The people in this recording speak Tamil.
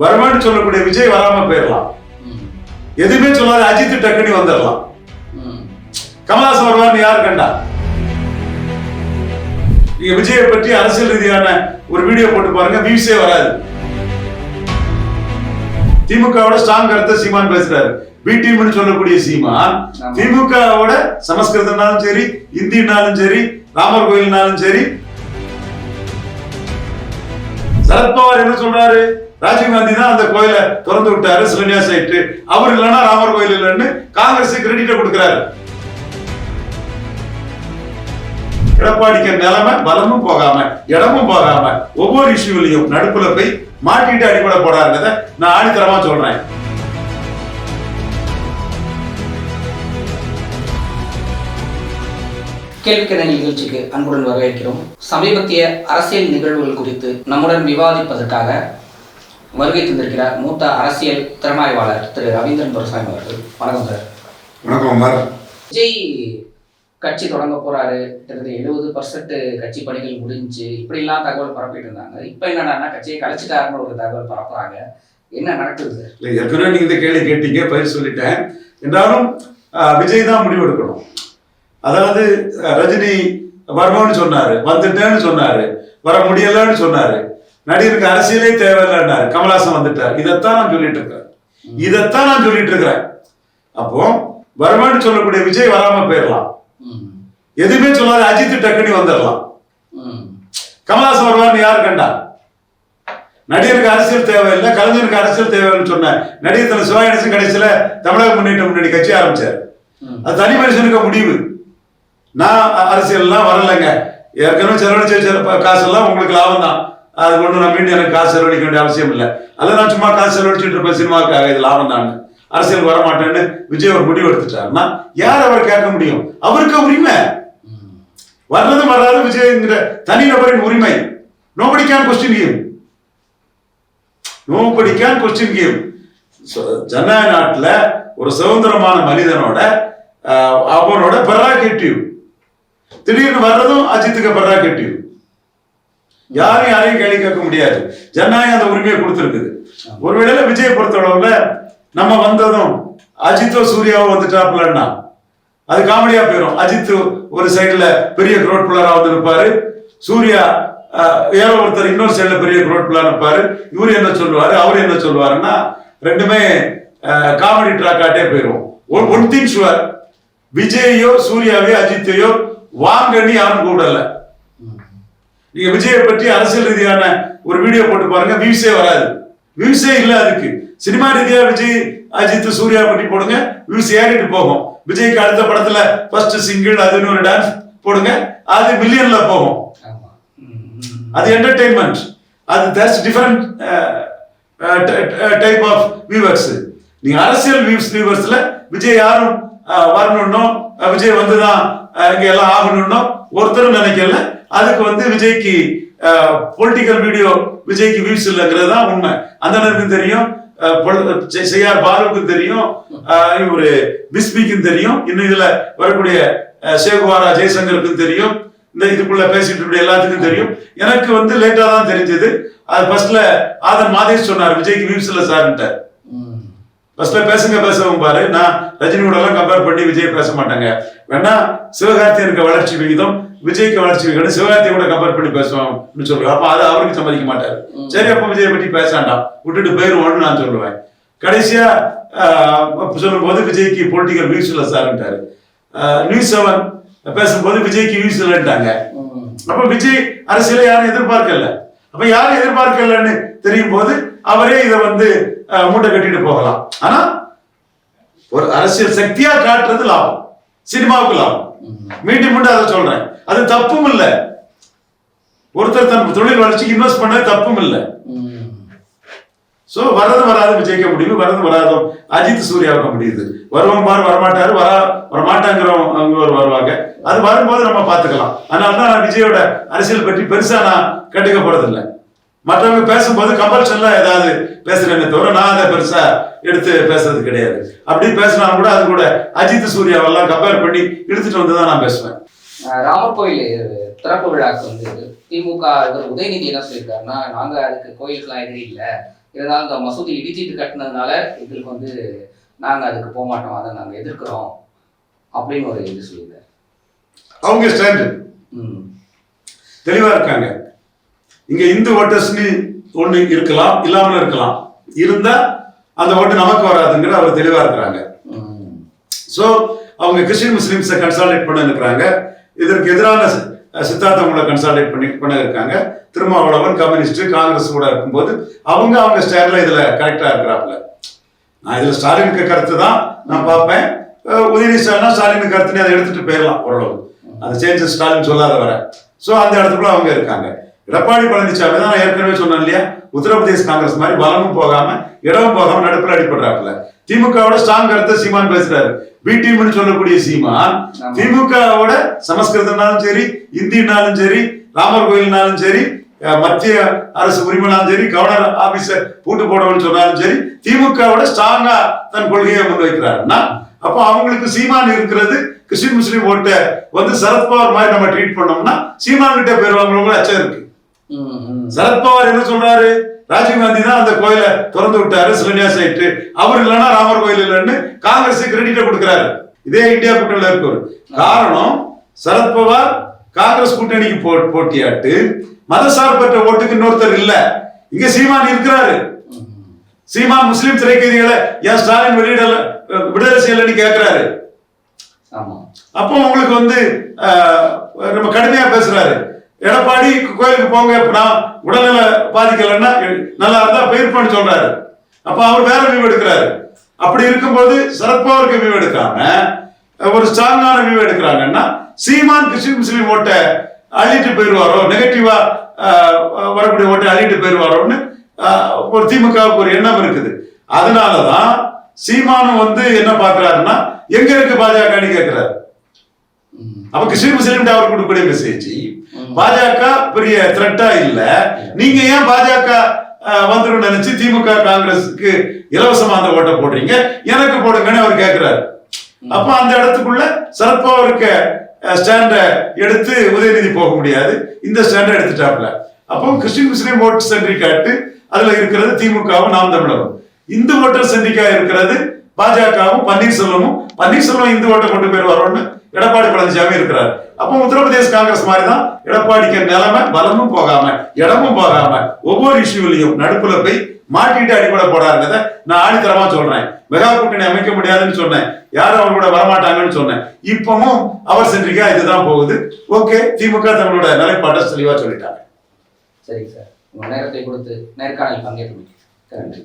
வருமானு சொல்லக்கூடிய விஜய் வராம போயிடலாம். எதுவுமே சொல்லாத அஜித் டக்குனி வந்துடலாம். கமலஹாசன் வருவார்னு யார் கண்டா? நீங்க விஜயை பற்றி அரசியல் ரீதியான ஒரு வீடியோ போட்டு பாருங்க, வியூஸே வராது. திமுகவோட ஸ்ட்ராங் கருத்தை சீமான் பேசுறாரு. பி டீம்னு சொல்லக்கூடிய சீமான் திமுகவோட சமஸ்கிருதம்னாலும் சரி, இந்தினாலும் சரி, ராமர் கோயில்னாலும் சரி. சரத்பவார் என்ன சொல்றாரு? ராஜீவ்காந்தி தான் அந்த கோயிலை திறந்து விட்டாரு, சிலன்யாஸ் ஆயிட்டு. அவர் இல்லைன்னா ராமர் கோயில் இல்லைன்னு காங்கிரஸ் கிரெடிட்டை கொடுக்கிறாரு. எடப்பாடிக்கு நிலைமை பலமும் போகாம இடமும் போகாம ஒவ்வொரு இஷ்யூலையும் நடுப்புல போய் மாட்டிட்டு அடிப்படை போடாருங்கிறத நான் ஆணித்தரமா சொல்றேன். கேள்விக்கிற நிகழ்ச்சிக்கு அன்புடன் வரவேற்கிறோம். சமீபத்திய அரசியல் நிகழ்வுகள் குறித்து நம்முடன் விவாதிப்பதற்காக வருகை தந்திருக்கிறார் மூத்த அரசியல் திறனாய்வாளர் திரு ரவீந்திரன் துரைசாமி அவர்கள். வணக்கம் சார். வணக்கம். விஜய் கட்சி தொடங்க போறாரு, கிட்டத்தட்ட 70% கட்சி பணிகள் முடிஞ்சு இப்படிலாம் தகவல் பரப்பிட்டு இருந்தாங்க. இப்ப என்னன்னா கட்சியை கழிச்சிட்டாருன்னு ஒரு தகவல் பரப்புறாங்க. என்ன நடக்குது சார்? ஏற்கனவே நீங்க இந்த கேள்வி கேட்டீங்க, பயிர் சொல்லிட்டேன். என்றாலும் விஜய் தான் முடிவு எடுக்கணும். அதாவது ரஜினி வருமானு சொன்னாரு, வந்துட்டேன்னு சொன்னாரு, வர முடியலன்னு சொன்னாரு, நடிகருக்கு அரசியலே தேவையில்லைன்னாரு, கமலஹாசன் வந்துட்டார். இதைத்தான் நான் சொல்லிட்டு இருக்கிறேன். அப்போ வருமானு சொல்லக்கூடிய விஜய் வராம போயிடலாம். எதுவுமே சொல்லாத அஜித் டக்குனி வந்துடலாம். கமலஹாசன் வருவார்னு யார் கண்டா? நடிகருக்கு அரசியல் தேவையில்லை, கலைஞருக்கு அரசியல் தேவைன்னு சொன்ன நடிகர் தன் சிவாயணசன் கடைசியில தமிழக முன்னேற்ற முன்னணி கட்சி ஆரம்பிச்சார். அது தனி மனுஷனுக்கு முடிவு. நான் அரசியல் எல்லாம் வரலைங்க, ஏற்கனவே செலவழிச்ச காசு எல்லாம் உங்களுக்கு லாபம் தான், அது கொண்டு நான் மீண்டும் எனக்கு காசு செலவழிக்க வேண்டிய அவசியம் இல்லை, அதில் நான் சும்மா காசு செலவழிச்சுட்டு இருப்பேன், சினிமாவுக்காக இது லாபம் தான், அரசியல் வரமாட்டேன்னு விஜய் ஒரு முடிவு எடுத்துட்டாருன்னா யார் அவர் கேட்க முடியும்? அவருக்கு உரிமை. வர்றது வராது விஜய்ங்கிற தனிநபரின் உரிமை. Nobody can question him. ஜனநாயக நாட்டுல ஒரு சுதந்திரமான மனிதனோட அவனோட பெராகேட்டிவ். திடீர்னு வர்றதும் அஜித்துக்கு பெராகேட்டிவ். யாரையும் கேள்வி கேட்க முடியாது. ஜனநாயகம் அந்த உரிமையை கொடுத்துருக்குது. ஒருவேளை விஜய் பொறுத்தளவுல நம்ம வந்ததும் அஜித்தோ சூர்யாவோ வந்துட்டாப்லன்னா அது காமெடியா போயிடும். அஜித் ஒரு சைடுல பெரிய க்ரோட் பிளரா வந்து இருப்பாரு, சூர்யா ஏதோ ஒருத்தர் இன்னொரு சைடுல பெரிய க்ரோட் பிளர் இருப்பாரு. இவரு என்ன சொல்லுவாரு, அவரு என்ன சொல்லுவாருன்னா ரெண்டுமே காமெடி ட்ராக்காட்டே போயிடும். ஒன் திங் ஷுவர், விஜயோ சூர்யாவையோ அஜித்தையோ வாங்கன்னு யாரும் கூடல. நீங்க விஜயை பற்றி அரசியல் ரீதியான ஒரு வீடியோ போட்டு பாருங்க, வியூஸே வராது. வியூஸே இல்ல. அதுக்கு சினிமா ரீதியா விஜய் அஜித் சூர்யா பற்றி போடுங்க, வியூஸ் ஏறிட்டு போகும். விஜய்க்கு அடுத்த படத்துல ஃபர்ஸ்ட் சிங்கிள் அதுன்னு ஒரு டான்ஸ் போடுங்க, அது மில்லியன்ல போகும். அது என்டர்டெயின்மெண்ட். அது that's different type of viewers. நீங்க அரசியல் வியூவர்ஸ்ல விஜய் யாரும் வரணும்னோ விஜய் வந்துதான் இங்க எல்லாம் ஆகணும்னோ ஒருத்தரும் நினைக்கல. அதுக்கு விஜய்க்கு பொலிட்டிக்கல் வீடியோ விஜய்க்கு வியூஸ் இல்லைங்கிறது தான் உண்மை. அந்த நேரத்துக்கு தெரியும், செய்யார் பாலுக்கும் தெரியும், ஒரு பிஸ்மிக்கும் தெரியும், இன்னும் இதுல வரக்கூடிய சேகுவாரா ஜெய்சங்கருக்கும் தெரியும், இந்த இதுக்குள்ள பேசிட்டு இருக்க எல்லாத்துக்கும் தெரியும். எனக்கு லேட்டா தான் தெரிஞ்சது. அது ஃபர்ஸ்ட்ல ஆதன் மாதேஷ் சொன்னார் விஜய்க்கு வியூஸ் இல்ல சார்ன்ட்டு. ஃபர்ஸ்ட்ல பேசுங்க பாரு, நான் ரஜினியோட எல்லாம் கம்பேர் பண்ணி விஜய் பேச மாட்டாங்க, வேணா சிவகார்த்தியனுக்கு வளர்ச்சி விகிதம் விஜய்க்கு வளர்ச்சி விகிதம் சிவகார்த்தியை கூட கம்பேர் பண்ணி பேசுவோம் சொல்லுவேன். அப்ப அது அவருக்கு சம்மதிக்க மாட்டாரு. சரி, அப்ப விஜயை பற்றி பேசாண்டாம், விட்டுட்டு போயிருவோம்னு நான் சொல்லுவேன். கடைசியா சொல்லும் போது விஜய்க்கு பொலிட்டிக்கல் வியூஸ் இல்ல சார்ன்ட்டாரு. நியூஸ் 7 பேசும்போது விஜய்க்கு வியூஸ் இல்லைன்ட்டாங்க. அப்ப விஜய் அரசியலை யாரும் எதிர்பார்க்கல. அப்ப யாரும் எதிர்பார்க்கலன்னு தெரியும் போது அவரே இதை மூட்டை கட்டிட்டு போகலாம். ஆனா ஒரு அரசியல் சக்தியா காட்டுறது லாபம், சினிமாவுக்கு லாபம். மீண்டும் அதை சொல்றேன், அது தப்பும் இல்லை. ஒருத்தர் தன் தொழில் வளர்ச்சிக்கு இன்வெஸ்ட் பண்ண தப்பும் இல்லை. சோ வரது வராது விஜய்க்க முடியும், வரது வராதோ அஜித் சூர்யாவுக்கு முடியுது. வருவாங்க பாரு, வரமாட்டாரு, வரமாட்டாங்கிறவங்க வருவாங்க. அது வரும்போது நம்ம பாத்துக்கலாம். அதனாலதான் நான் விஜயோட அரசியல் பற்றி பெருசா நான் கண்டுக்க போறதில்லை. மற்றவங்க பேசும்போது கம்பல்ஷன்ல ஏதாவது பேசுறேன்னு தவிர நான் அதை பெருசா எடுத்து பேசுறது கிடையாது. அப்படி பேசினாலும் கூட அது கூட அஜித் சூர்யாவெல்லாம் கம்பேர் பண்ணி எடுத்துட்டு வந்துதான் நான் பேசுவேன். ராமர் கோயில் திறப்பு விழாக்கு திமுக உதயநிதி என்ன சொல்லியிருக்காருன்னா, நாங்க அதுக்கு கோயிலுக்குலாம் எதிரி இல்லை, இருந்தாலும் இந்த மசூதி இடிச்சிட்டு கட்டினதுனால எங்களுக்கு வந்து நாங்கள் அதுக்கு போக மாட்டோம், அதை நாங்கள் எதிர்க்கிறோம் அப்படின்னு ஒரு இது சொல்லியிருக்காரு. அவங்க ஸ்டாண்டு தெளிவா இருக்காங்க. இங்க இந்து ஓட்டர்ஸ்னு ஒண்ணு இருக்கலாம், இல்லாமலும் இருக்கலாம். இருந்தா அந்த ஓட்டு நமக்கு வராதுங்கிற அவர் தெளிவா இருக்கிறாங்க. சோ அவங்க கிறிஸ்டின் முஸ்லிம்ஸை கன்சால்டேட் பண்ண இருக்கிறாங்க. இதற்கு எதிரான சித்தாந்தங்களை கன்சால்டேட் பண்ண இருக்காங்க. திருமாவளவன் கம்யூனிஸ்ட் காங்கிரஸ் கூட இருக்கும்போது அவங்க ஸ்டாண்ட்ல இதுல கரெக்டா இருக்கிறாப்ல. நான் இதுல ஸ்டாலினுக்கு கருத்து தான் நான் பார்ப்பேன். உதயநிதி ஸ்டாலின் ஸ்டாலின் கருத்துன்னு அதை எடுத்துட்டு போயிடலாம் ஓரளவு. அந்த சேஞ்சஸ் ஸ்டாலின் சொல்லாத வர. சோ அந்த இடத்துக்குள்ள அவங்க இருக்காங்க. எடப்பாடி பழனிசாமி தான் நான் ஏற்கனவே சொன்னேன் இல்லையா, உத்தரப்பிரதேச காங்கிரஸ் மாதிரி வலமும் போகாம இடமும் போகாம நடுப்புல அடிபடுறாப்புல. திமுகவோட ஸ்ட்ராங் கருத்தை சீமான் பேசுறாரு. பி டீம்னு சொல்லக்கூடிய சீமான் திமுகவோட சமஸ்கிருதம்னாலும் சரி, இந்தினாலும் சரி, ராமர் கோயில்னாலும் சரி, மத்திய அரசு உரிமைனாலும் சரி, கவர்னர் ஆபீஸ பூட்டு போடணும்னு சொன்னாலும் சரி, திமுகவோட ஸ்ட்ராங்கா தன் கொள்கையை முன்வைக்கிறாருன்னா அப்போ அவங்களுக்கு சீமான் இருக்கிறது கிறிஸ்டின் முஸ்லீம் ஓட்டை வந்து சரத்பவார் மாதிரி நம்ம ட்ரீட் பண்ணோம்னா சீமான் கிட்ட பெறுவாங்களோட அச்சம் இருக்கு. சரத்பவார் என்ன சொல்றாரு, ராஜீவ்காந்தி தான் அந்த கோயிலை திறந்து விட்டாரு சிலன்யாஸ் ஆயிட்டு, அவர் இல்லைன்னா ராமர் கோயில் இல்லைன்னு காங்கிரஸ் கிரெடிட்டை கொடுக்கிறாரு. இதே இந்தியா கூட்டணியில இருக்கு. காரணம் சரத்பவார் காங்கிரஸ் கூட்டணிக்கு போட்டியாட்டு மதசார்பற்ற ஓட்டுக்கு இன்னொருத்தர் இல்ல. இங்க சீமான் இருக்கிறாரு. சீமான் முஸ்லிம் சிறை கைதிகளை ஏன் ஸ்டாலின் விடுதலை செய்யலன்னு கேட்கிறாரு. அப்போ உங்களுக்கு வந்து நம்ம கடுமையா பேசுறாரு. எடப்பாடி கோயிலுக்கு போங்க, நான் உடல்நல பாதிக்கலன்னா நல்லா இருந்தா போயிருப்பான்னு சொல்றாரு. அப்ப அவர் வேற வியூ எடுக்கிறாரு. அப்படி இருக்கும்போது சரத்பவாருக்கு வியூ எடுக்காம ஒரு ஸ்ட்ராங்கான வியூ எடுக்கிறாங்கன்னா சீமான் கிறிஸ்டின் முஸ்லீம் ஓட்டை அள்ளிட்டு போயிடுவாரோ, நெகட்டிவா வரக்கூடிய ஓட்டை அள்ளிட்டு போயிடுவாரோன்னு ஒரு திமுகவுக்கு ஒரு எண்ணம் இருக்குது. அதனாலதான் சீமானும் வந்து என்ன பாக்குறாருன்னா எங்க இருக்கு பாஜக கேட்கிறாரு. அப்ப கிறிஸ்டின் முஸ்லீம் அவர் கொடுக்கக்கூடிய மெசேஜ் பாஜக பெரிய த்ரெட்டா இல்ல, நீங்க ஏன் பாஜக வந்துடும் நினைச்சு திமுக காங்கிரஸுக்கு இலவசமா அந்த ஓட்டை போடுறீங்க, எனக்கு போடுங்கன்னு அவர் கேட்கிறாரு. அப்ப அந்த இடத்துக்குள்ள சரத்பவாருக்கு ஸ்டாண்ட எடுத்து உதயநிதி போக முடியாது, இந்த ஸ்டாண்ட எடுத்துட்டாப்ல. அப்போ கிறிஸ்டின் முஸ்லீம் ஓட்டு சென்ட்ரிக்காட்டு அதுல இருக்கிறது திமுகவும் நாம் தமிழரும், இந்து ஓட்டர் சென்ட்ரிக்கா இருக்கிறது பாஜகவும் பன்னீர்செல்வம் இந்து ஓட்டை கொண்டு போயிருவாரோன்னு எடப்பாடி பழனிசாமி இருக்கிறார். அப்போ உத்தரப்பிரதேச காங்கிரஸ் மாதிரி தான் எடப்பாடிக்கு நிலைமை, பலமும் போகாம இடமும் போகாம ஒவ்வொரு இஷ்யூலையும் நடுப்புல போய் மாட்டிட்டு அடிப்படை போடாருங்கிறத நான் ஆணித்தரமா சொல்றேன். மெகா கூட்டணி அமைக்க முடியாதுன்னு சொன்னேன், யாரும் அவர் கூட வரமாட்டாங்கன்னு சொன்னேன். இப்பவும் அவர் சென்றிருக்கா இதுதான் போகுது. ஓகே, திமுக தங்களோட நிலைப்பாட்டை தெளிவா சொல்லிட்டாங்க. சரி சார், உங்க நேரத்தை கொடுத்து நேர்காணல் பங்கேற்று நன்றி.